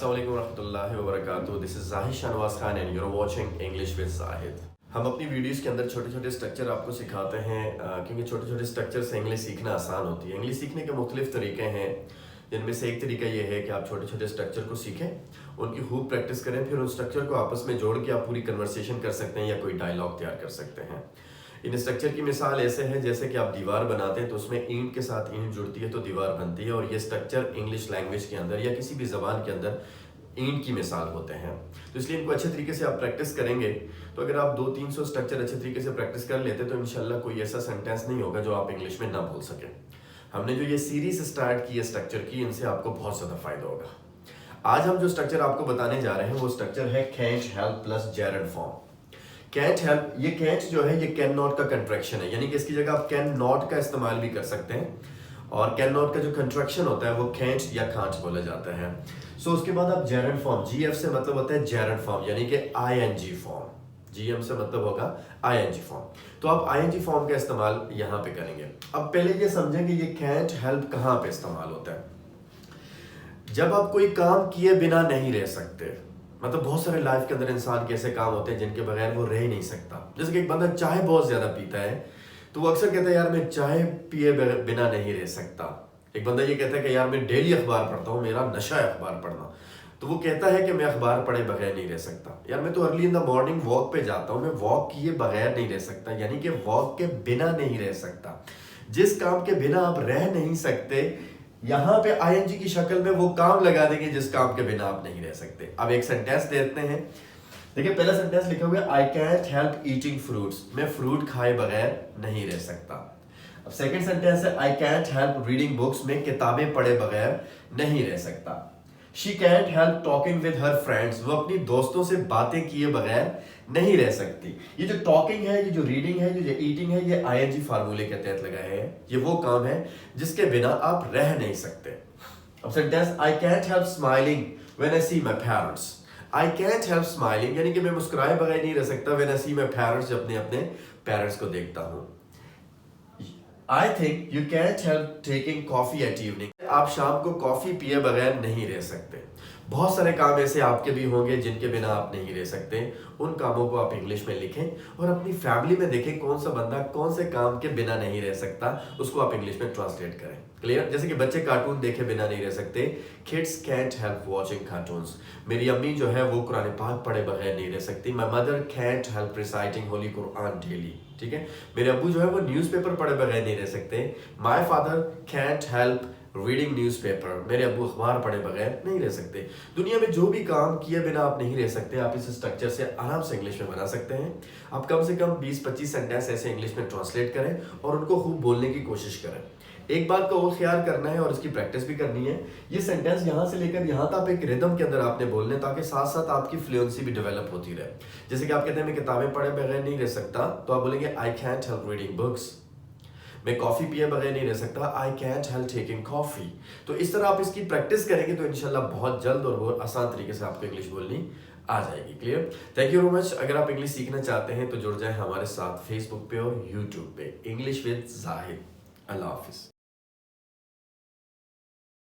अस्सलाम वालेकुम रहमतुल्लाहि व बरकातुहू। This is Zahid Shahnawaz Khan and you are watching English with Zahid. हम अपनी वीडियोस के अंदर छोटे छोटे स्ट्रक्चर आपको सिखाते हैं क्योंकि छोटे छोटे स्ट्रक्चर से इंग्लिश सीखना आसान होती है। इंग्लिश सीखने के मुख्तलिफ तरीके हैं, जिनमें से एक तरीका ये है कि आप छोटे छोटे स्ट्रक्चर को सीखें, उनकी खूब प्रैक्टिस करें, फिर उन स्ट्रक्चर को आपस में जोड़ के आप पूरी कन्वर्सेशन कर सकते हैं या कोई डायलॉग तैयार कर सकते हैं। इन स्ट्रक्चर की मिसाल ऐसे है जैसे कि आप दीवार बनाते हैं तो उसमें ईंट के साथ ईंट जुड़ती है तो दीवार बनती है, और ये स्ट्रक्चर इंग्लिश लैंग्वेज के अंदर या किसी भी जबान के अंदर ईंट की मिसाल होते हैं। तो इसलिए इनको अच्छे तरीके से आप प्रैक्टिस करेंगे तो अगर आप 200-300 स्ट्रक्चर अच्छे तरीके से प्रैक्टिस कर लेते तो इंशाल्लाह कोई ऐसा सेंटेंस नहीं होगा जो आप इंग्लिश में ना बोल सके। हमने जो ये सीरीज स्टार्ट की है स्ट्रक्चर की, इनसे आपको बहुत ज़्यादा फायदा होगा। आज हम जो स्ट्रक्चर आपको बताने जा रहे हैं वो स्ट्रक्चर है can't help plus gerund form. Can't help, ये कैंट जो है ये कैन नॉट का कंट्रैक्शन है, यानी कि इसकी जगह आप कैन नॉट का इस्तेमाल भी कर सकते हैं, और कैन नॉट का जो कंट्रैक्शन होता है वो कैंट या कांट बोला जाता है। सो उसके बाद आप जेरंड फॉर्म, जीएफ से मतलब होता है जेरंड फॉर्म, यानी कि आईएनजी फॉर्म। जीएम से मतलब होगा आईएनजी फॉर्म, तो आप आईएनजी फॉर्म का इस्तेमाल यहाँ पे करेंगे। अब पहले ये समझेंगे ये कैंट हेल्प कहाँ पे इस्तेमाल होता है। जब आप कोई काम किए बिना नहीं रह सकते, मतलब बहुत सारे लाइफ के अंदर इंसान के ऐसे काम होते हैं जिनके बगैर वो रह ही नहीं सकता। जैसे कि एक बंदा चाय बहुत ज्यादा पीता है तो वो अक्सर कहता है यार मैं चाय पिए बिना नहीं रह सकता। एक बंदा ये कहता है कि यार मैं डेली अखबार पढ़ता हूँ, मेरा नशा है अखबार पढ़ना, तो वो कहता है कि मैं अखबार पढ़े बगैर नहीं रह सकता। यार मैं तो early in the morning walk पे जाता हूँ, मैं वॉक किए बगैर नहीं रह सकता, यानी कि वॉक के बिना नहीं रह सकता। जिस काम के बिना आप रह नहीं सकते, यहाँ पे आईएनजी की शक्ल में वो काम लगा देंगे जिस काम के बिना आप नहीं रह सकते। अब एक सेंटेंस देते हैं, देखिए पहला सेंटेंस लिखा हुआ है I can't help eating fruits, मैं फ्रूट खाए बगैर नहीं रह सकता। अब सेकंड सेंटेंस है I can't help reading books, मैं किताबें पढ़े बगैर नहीं रह सकता। She can't help talking with her friends, वो अपनी दोस्तों से बातें किए बगैर नहीं रह सकती। ये जो टॉकिंग है, ये जो रीडिंग है, ये जो ईटिंग है, ये आईएनजी फार्मूले के तहत लगाए हैं। ये वो काम है जिसके बिना आप रह नहीं सकते। अब sentence I can't help smiling when I see my parents, I can't help smiling यानी कि मैं मुस्कुराए बगैर नहीं रह सकता when I see my parents, जब अपने अपने पेरेंट्स को देखता हूँ। I think you can't help taking coffee eight evening, आप शाम को कॉफी पिए बगैर नहीं रह सकते। बहुत सारे काम ऐसे आपके भी होंगे जिनके बिना आप नहीं रह सकते। उन कामों को आप इंग्लिश में लिखें और अपनी फैमिली में देखें कौन सा बंदा कौन से काम के बिना नहीं रह सकता, उसको आप इंग्लिश में ट्रांसलेट करें। क्लियर? जैसे कि बच्चे कार्टून देखे बिना नहीं रह सकते, kids can't help watching cartoons. मेरी अम्मी जो है वो कुरान पाक पढ़े बगैर नहीं रह सकती। My mother can't help reciting Holi Quran daily. ठीक है, मेरे अब्बू जो है वो न्यूज़पेपर पढ़े बगैर नहीं रह सकते। My father can't help reading newspaper, मेरे अब्बू अखबार पढ़े बगैर नहीं रह सकते। दुनिया में जो भी काम किए बिना आप नहीं रह सकते, आप इस स्ट्रक्चर से आराम से इंग्लिश में बना सकते हैं। आप कम से कम 20-25 सेंटेंस ऐसे इंग्लिश में ट्रांसलेट करें और उनको खूब बोलने की कोशिश करें। एक बात का और ख्याल करना है और इसकी प्रैक्टिस भी करनी है, ये सेंटेंस यहाँ से लेकर यहाँ तक एक रिदम के अंदर आपने बोलने, ताकि साथ साथ आपकी फ्लुएंसी भी डेवलप होती रहे। जैसे कि आप कहते हैं मैं किताबें पढ़े बगैर नहीं रह सकता, तो आप बोलेंगे I can't help reading books. मैं कॉफी पिए बगैर नहीं रह सकता, I can't help taking coffee. तो इस तरह आप इसकी प्रैक्टिस करेंगे तो इंशाल्लाह बहुत जल्द और बहुत आसान तरीके से आपको इंग्लिश बोलनी आ जाएगी। Clear? Thank you very much. अगर आप इंग्लिश सीखना चाहते हैं तो जुड़ जाए हमारे साथ फेसबुक पे और यूट्यूब पे, English with Zahid. Allah Hafiz.